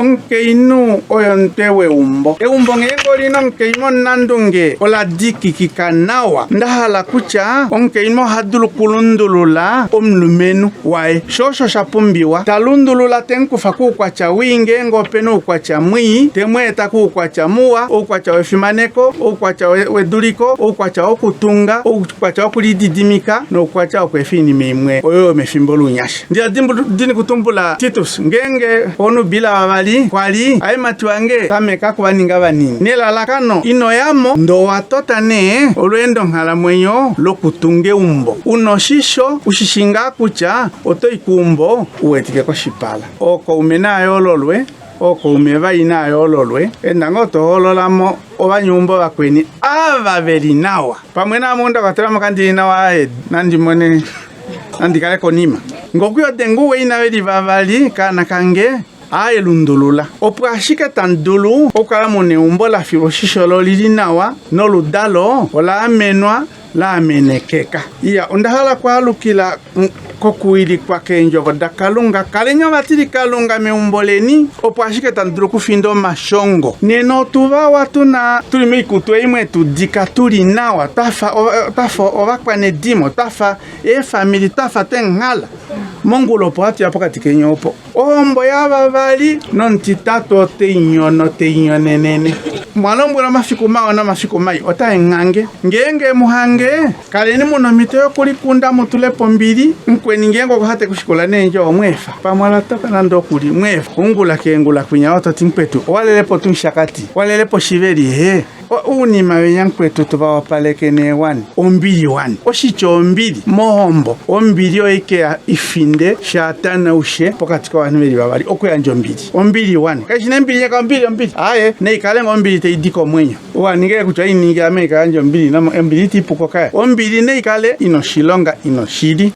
onke inu oyontewe umbo eumbo ngengo lino onke imo nandunge ola diki kikanawa ndahala kucha onke imo hadulu kulundulula omlumenu wae shosho shapumbiwa talundulula tenkufa kukwacha winge ngopeno ukwacha mwi temweta kukwacha muwa ukwacha wefimaneko ukwacha weduliko ukwacha okutunga ukwacha okulididimika no ukwacha okwefini mimwe oyo mefimbolu nyasha ndia dini kutumbula Titus ngenge onu bila wabali kwali aye matuange tameka kubaninga banini nelalakano ino yamo ndo watotane olwendo nghala mwenyo lokutunge umbo unoshisho ushishinga kucha otoikumbo uwetike ko shipala oko umenayo ololwe oko umevainayo ololwe endango tohololamo obanyumbo bakweni ababeli nawa pamwe namunda kwateramo kandi nawa nandimone nandikale konima ngokuyo denguwe inabeli babali kana kange lundulula opwashika tandulu okala mone umbo la filoshisholo lilinawa no ludalo ola amenwa la amenekeka iya undahala kwa lukila kokuili kwa kenjo dakalunga kalenyo batili kalunga meumboleni opwashika tandulu kufindo mashongo neno tuva watuna tulime ikutwe imwe tudika tuli nawa tafa obakwane dimo tafa family tafa tengala mongulo po ati apokati kenyopo ombo yababali nontitato teinyono teinyonenene mwalombo na mafiku mao na mafiku mai ota ngenge muhange kaleni muno miteo kulikunda mutulepo mbili nkweni ngengo kuhate kushikola nenjo omwefa pamwala toka nando kuli mwefa ungula kengula kunya ototimpetu walelepo tunshakati walelepo shiveri unima wenyankwetu tuba wapaleke ne wani ombili wani oshicho ombili mohombo ombili oike ifinde shatana ushe pokati kwa wanu meli babali okuyanja ombili wani kashine mbili nyaka ombili aye neikalenga ombili teidiko mwenyo waningele kuchwa iningi Amerika anja ombili tipu kokaya ombili neikale inoshilonga inoshidi